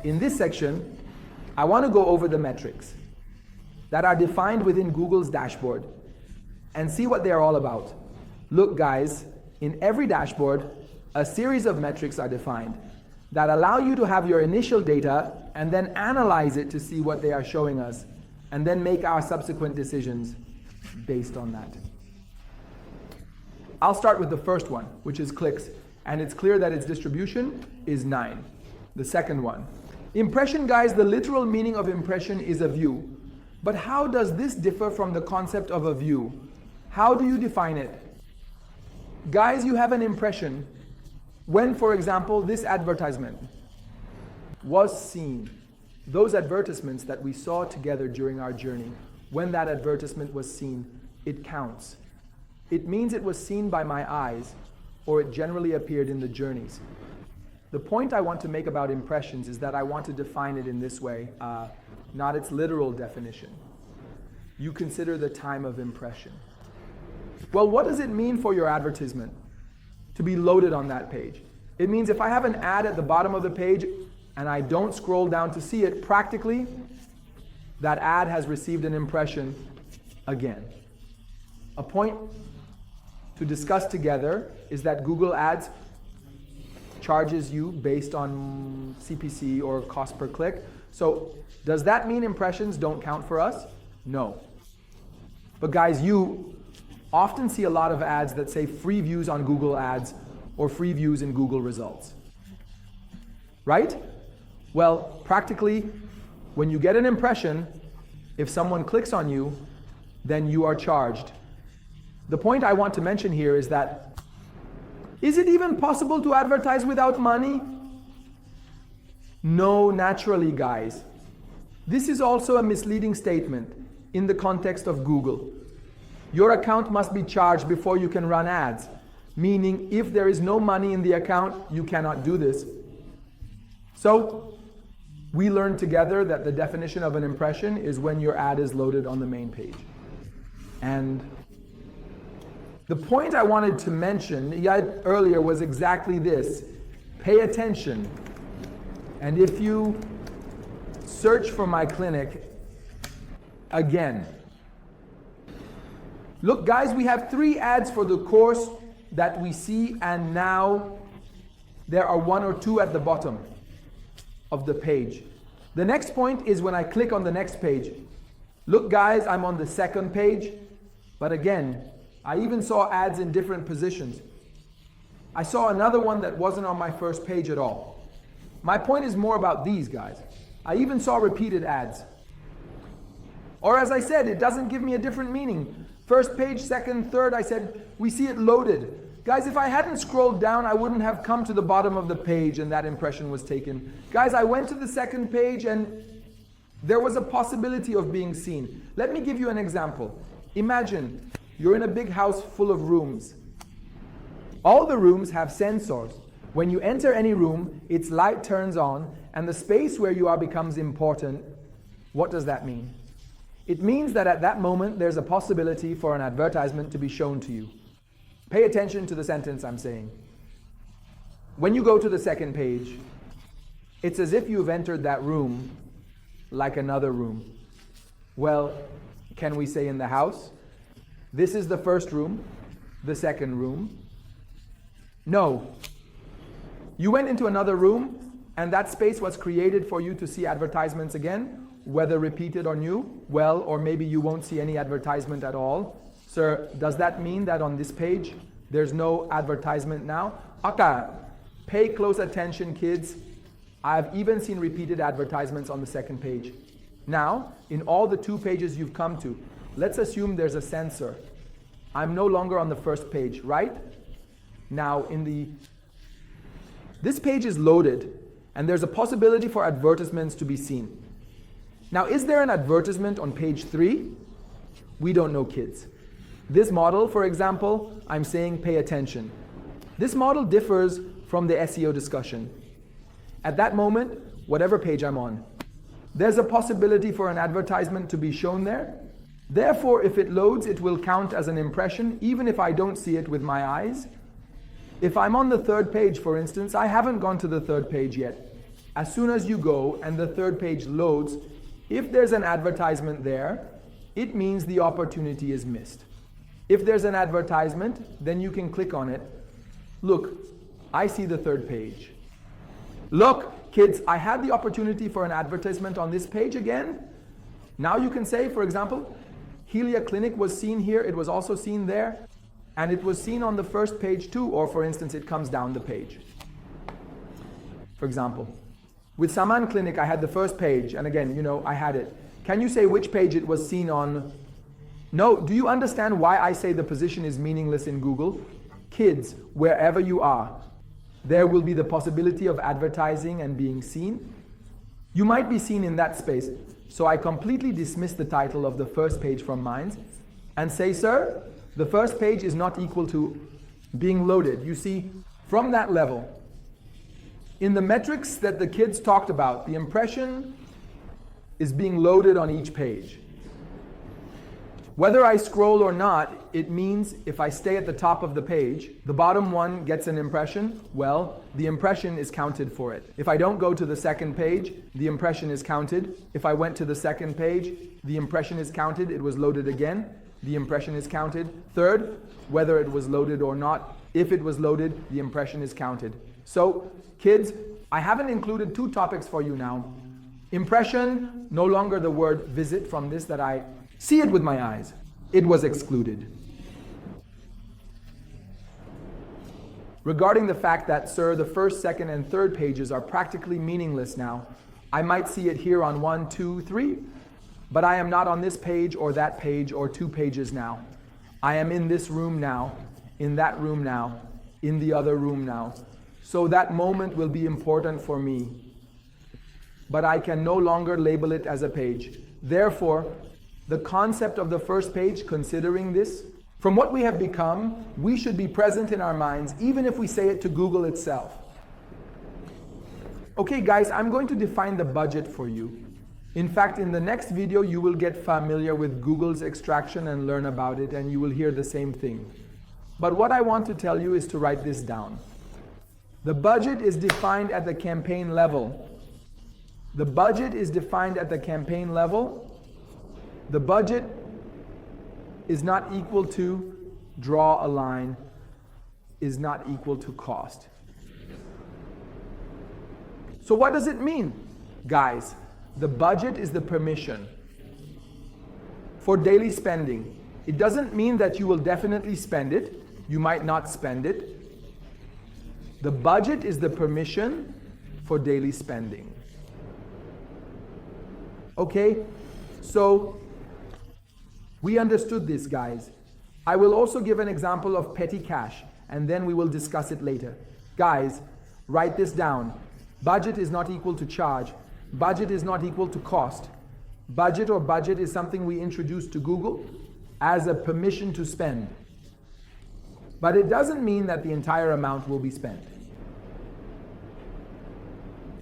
In this section, I want to go over the metrics that are defined within Google's dashboard and see what they are all about. Look guys, in every dashboard, a series of metrics are defined that allow you to have your initial data and then analyze it to see what they are showing us, and then make our subsequent decisions based on that. I'll start with the first one, which is clicks, and it's clear that its distribution is 9. The second one. Impression, guys, the literal meaning of impression is a view. But how does this differ from the concept of a view? How do you define it? Guys, you have an impression when, for example, this advertisement was seen. Those advertisements that we saw together during our journey, when that advertisement was seen, it counts. It means it was seen by my eyes, or it generally appeared in the journeys. The point I want to make about impressions is that I want to define it in this way, not its literal definition. You consider the time of impression. Well, what does it mean for your advertisement to be loaded on that page? It means if I have an ad at the bottom of the page and I don't scroll down to see it, practically, that ad has received an impression again. A point to discuss together is that Google Ads charges you based on CPC or cost per click. So does that mean impressions don't count for us? No. But guys, you often see a lot of ads that say free views on Google Ads or free views in Google results. Right? Well, practically, when you get an impression, if someone clicks on you, then you are charged. The point I want to mention here is that, is it even possible to advertise without money? No, naturally, guys. This is also a misleading statement in the context of Google. Your account must be charged before you can run ads, meaning if there is no money in the account, you cannot do this. So, we learned together that the definition of an impression is when your ad is loaded on the main page. And the point I wanted to mention earlier was exactly this. Pay attention. And if you search for my clinic, again, look guys, we have 3 ads for the course that we see, and now there are 1 or 2 at the bottom of the page. The next point is when I click on the next page. Look guys, I'm on the second page, but again, I even saw ads in different positions. I saw another one that wasn't on my first page at all. My point is more about these guys. I even saw repeated ads. Or as I said, it doesn't give me a different meaning. First page, second, third, I said, we see it loaded. Guys, if I hadn't scrolled down, I wouldn't have come to the bottom of the page and that impression was taken. Guys, I went to the second page and there was a possibility of being seen. Let me give you an example. Imagine you're in a big house full of rooms. All the rooms have sensors. When you enter any room, its light turns on and the space where you are becomes important. What does that mean? It means that at that moment, there's a possibility for an advertisement to be shown to you. Pay attention to the sentence I'm saying. When you go to the second page, it's as if you've entered that room like another room. Well, can we say in the house? This is the first room, the second room. No. You went into another room and that space was created for you to see advertisements again, whether repeated or new. Well, or maybe you won't see any advertisement at all. Sir, does that mean that on this page, there's no advertisement now? Okay, pay close attention, kids. I've even seen repeated advertisements on the second page. Now, in all the 2 pages you've come to, let's assume there's a sensor. I'm no longer on the first page, right? Now, this page is loaded, and there's a possibility for advertisements to be seen. Now, is there an advertisement on page 3? We don't know, kids. This model, for example, I'm saying pay attention. This model differs from the SEO discussion. At that moment, whatever page I'm on, there's a possibility for an advertisement to be shown there. Therefore, if it loads, it will count as an impression, even if I don't see it with my eyes. If I'm on the third page, for instance, I haven't gone to the third page yet. as soon as you go and the third page loads, if there's an advertisement there, it means the opportunity is missed. If there's an advertisement, then you can click on it. Look, I see the third page. Look, kids, I had the opportunity for an advertisement on this page again. Now you can say, for example, Helia Clinic was seen here, it was also seen there, and it was seen on the first page too, or for instance, it comes down the page. For example, with Saman Clinic, I had the first page, and again, I had it. Can you say which page it was seen on? No, do you understand why I say the position is meaningless in Google? Kids, wherever you are, there will be the possibility of advertising and being seen. You might be seen in that space. So I completely dismiss the title of the first page from mine and say, sir, the first page is not equal to being loaded. You see, from that level, in the metrics that the kids talked about, the impression is being loaded on each page. Whether I scroll or not, it means if I stay at the top of the page, the bottom one gets an impression, well, the impression is counted for it. If I don't go to the second page, the impression is counted. If I went to the second page, the impression is counted, it was loaded again, the impression is counted. Third, whether it was loaded or not, if it was loaded, the impression is counted. So, kids, I haven't included two topics for you now. Impression, no longer the word visit from this that I see it with my eyes. It was excluded. Regarding the fact that, sir, the first, second, and third pages are practically meaningless now, I might see it here on 1, 2, 3, but I am not on this page or that page or 2 pages now. I am in this room now, in that room now, in the other room now. So that moment will be important for me. But I can no longer label it as a page. Therefore, the concept of the first page, considering this, from what we have become, we should be present in our minds, even if we say it to Google itself. Okay guys, I'm going to define the budget for you. In fact, in the next video, you will get familiar with Google's extraction and learn about it, and you will hear the same thing. But what I want to tell you is to write this down. The budget is defined at the campaign level. The budget is defined at the campaign level. The budget is not equal to, draw a line, is not equal to cost. So what does it mean? Guys, the budget is the permission for daily spending. It doesn't mean that you will definitely spend it. You might not spend it. The budget is the permission for daily spending. Okay, so we understood this, guys. I will also give an example of petty cash, and then we will discuss it later. Guys, write this down. Budget is not equal to charge. Budget is not equal to cost. Budget or budget is something we introduced to Google as a permission to spend. But it doesn't mean that the entire amount will be spent.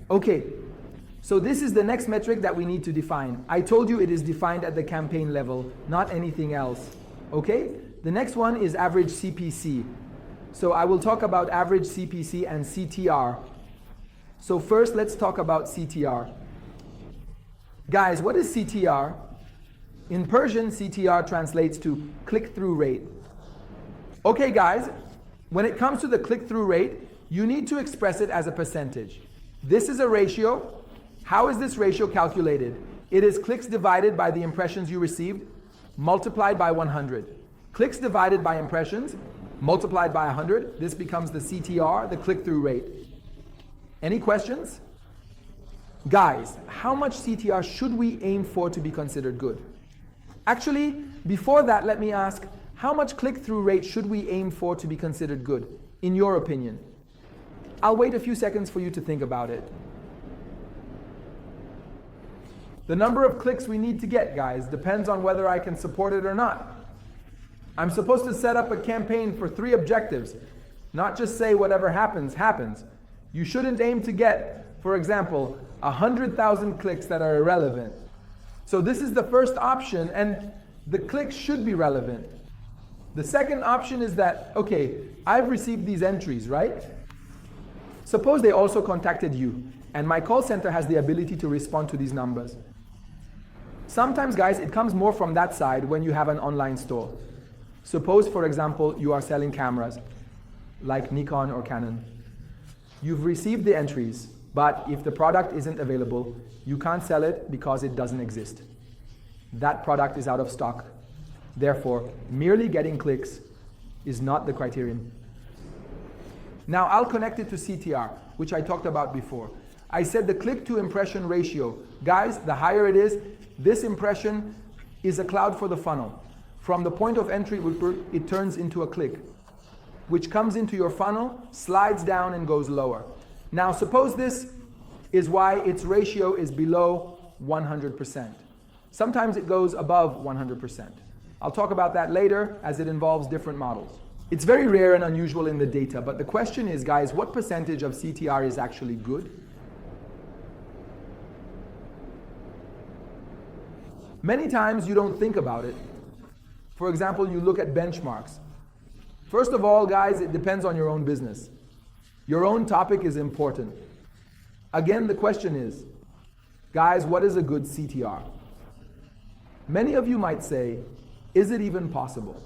Okay, so this is the next metric that we need to define. I told you it is defined at the campaign level, not anything else. Okay? The next one is average CPC. So I will talk about average CPC and CTR. So first, let's talk about CTR. Guys, what is CTR? In Persian, CTR translates to click-through rate. Okay, guys, when it comes to the click-through rate, you need to express it as a percentage. This is a ratio. How is this ratio calculated? It is clicks divided by the impressions you received, multiplied by 100. Clicks divided by impressions, multiplied by 100. This becomes the CTR, the click-through rate. Any questions? Guys, how much CTR should we aim for to be considered good? Actually, before that, let me ask, how much click-through rate should we aim for to be considered good, in your opinion? I'll wait a few seconds for you to think about it. The number of clicks we need to get, guys, depends on whether I can support it or not. I'm supposed to set up a campaign for 3 objectives, not just say whatever happens, happens. You shouldn't aim to get, for example, 100,000 clicks that are irrelevant. So this is the first option, and the clicks should be relevant. The second option is that, okay, I've received these entries, right? Suppose they also contacted you. And my call center has the ability to respond to these numbers. Sometimes, guys, it comes more from that side when you have an online store. Suppose, for example, you are selling cameras like Nikon or Canon. You've received the entries, but if the product isn't available, you can't sell it because it doesn't exist. That product is out of stock. Therefore, merely getting clicks is not the criterion. Now, I'll connect it to CTR, which I talked about before. I said the click to impression ratio. Guys, the higher it is, this impression is a cloud for the funnel. From the point of entry, it turns into a click, which comes into your funnel, slides down and goes lower. Now, suppose this is why its ratio is below 100%. Sometimes it goes above 100%. I'll talk about that later as it involves different models. It's very rare and unusual in the data, but the question is, guys, what percentage of CTR is actually good? Many times you don't think about it. For example, you look at benchmarks. First of all, guys, it depends on your own business. Your own topic is important. Again, the question is, guys, what is a good CTR? Many of you might say, is it even possible?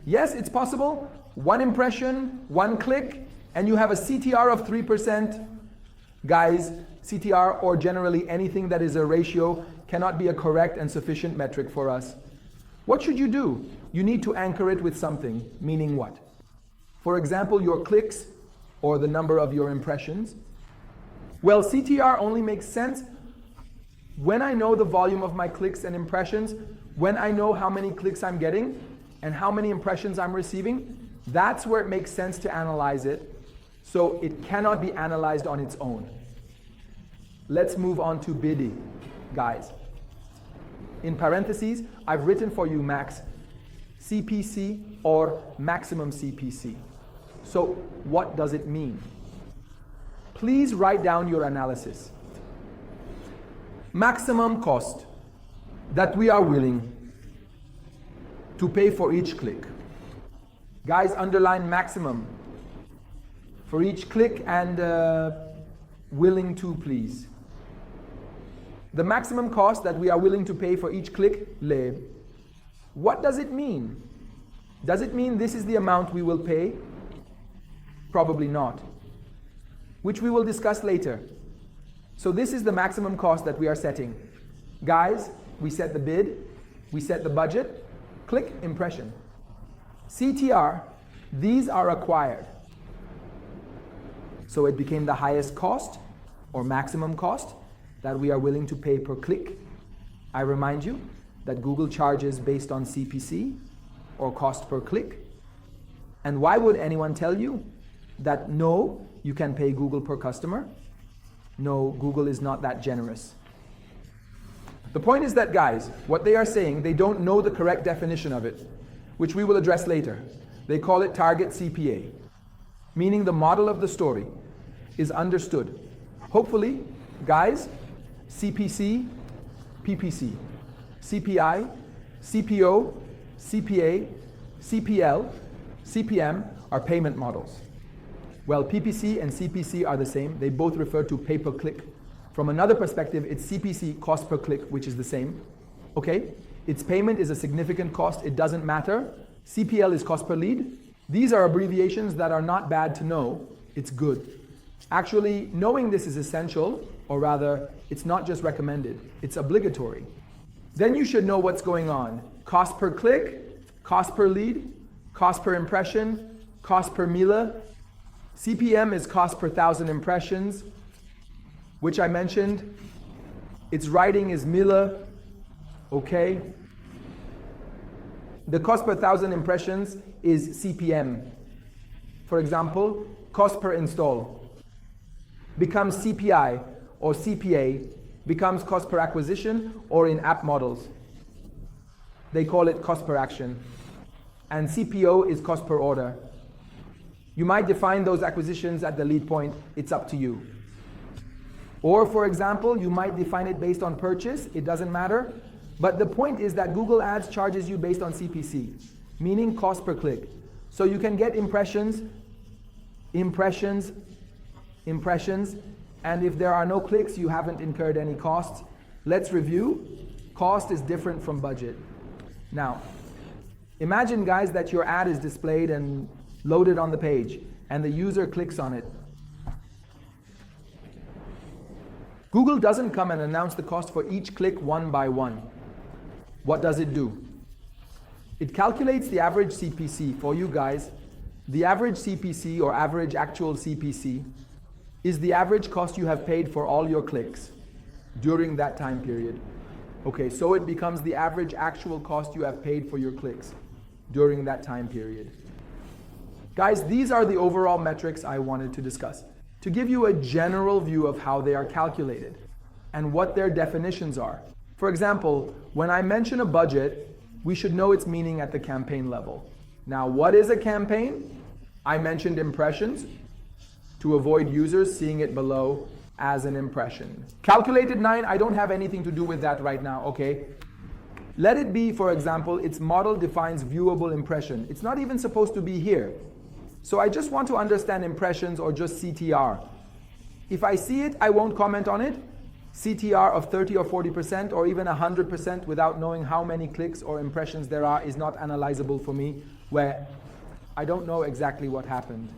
Yes, it's possible. One impression, one click, and you have a CTR of 3%. Guys, CTR, or generally anything that is a ratio, cannot be a correct and sufficient metric for us. What should you do? You need to anchor it with something, meaning what? For example, your clicks or the number of your impressions. Well, CTR only makes sense when I know the volume of my clicks and impressions, when I know how many clicks I'm getting and how many impressions I'm receiving. That's where it makes sense to analyze it. So it cannot be analyzed on its own. Let's move on to bidding, guys. In parentheses, I've written for you max CPC or maximum CPC. So what does it mean? Please write down your analysis. Maximum cost that we are willing to pay for each click. Guys, underline maximum for each click and willing to, please. The maximum cost that we are willing to pay for each click, what does it mean? Does it mean this is the amount we will pay? Probably not, which we will discuss later. So this is the maximum cost that we are setting. Guys, we set the bid, we set the budget, click, impression. CTR, these are acquired. So it became the highest cost or maximum cost that we are willing to pay per click. I remind you that Google charges based on CPC or cost per click. And why would anyone tell you that no, you can pay Google per customer? No, Google is not that generous. The point is that, guys, what they are saying, they don't know the correct definition of it, which we will address later. They call it target CPA, meaning the model of the story is understood. Hopefully, guys, CPC, PPC, CPI, CPO, CPA, CPL, CPM are payment models. Well, PPC and CPC are the same. They both refer to pay per click. From another perspective, it's CPC, cost per click, which is the same. Okay? Its payment is a significant cost. It doesn't matter. CPL is cost per lead. These are abbreviations that are not bad to know. It's good. Actually, knowing this is essential, or rather, it's not just recommended, it's obligatory. Then you should know what's going on. Cost per click, cost per lead, cost per impression, cost per mila. CPM is cost per 1,000 impressions, which I mentioned. Its writing is mila, okay? The cost per 1,000 impressions is CPM. For example, cost per install becomes CPI or CPA, becomes cost per acquisition, or in app models, they call it cost per action. And CPO is cost per order. You might define those acquisitions at the lead point, it's up to you. Or for example, you might define it based on purchase, it doesn't matter. But the point is that Google Ads charges you based on CPC, meaning cost per click. So you can get impressions, And if there are no clicks, you haven't incurred any costs. Let's review. Cost is different from budget. Now, imagine, guys, that your ad is displayed and loaded on the page, and the user clicks on it. Google doesn't come and announce the cost for each click one by one. What does it do? It calculates the average CPC for you guys. The average CPC, or average actual CPC, is the average cost you have paid for all your clicks during that time period. Okay, so it becomes the average actual cost you have paid for your clicks during that time period. Guys, these are the overall metrics I wanted to discuss, to give you a general view of how they are calculated and what their definitions are. For example, when I mention a budget, we should know its meaning at the campaign level. Now, what is a campaign? I mentioned impressions to avoid users seeing it below as an impression. Calculated 9, I don't have anything to do with that right now, okay? Let it be, for example, its model defines viewable impression. It's not even supposed to be here. So I just want to understand impressions, or just CTR. If I see it, I won't comment on it. CTR of 30 or 40% or even 100% without knowing how many clicks or impressions there are is not analyzable for me, where I don't know exactly what happened.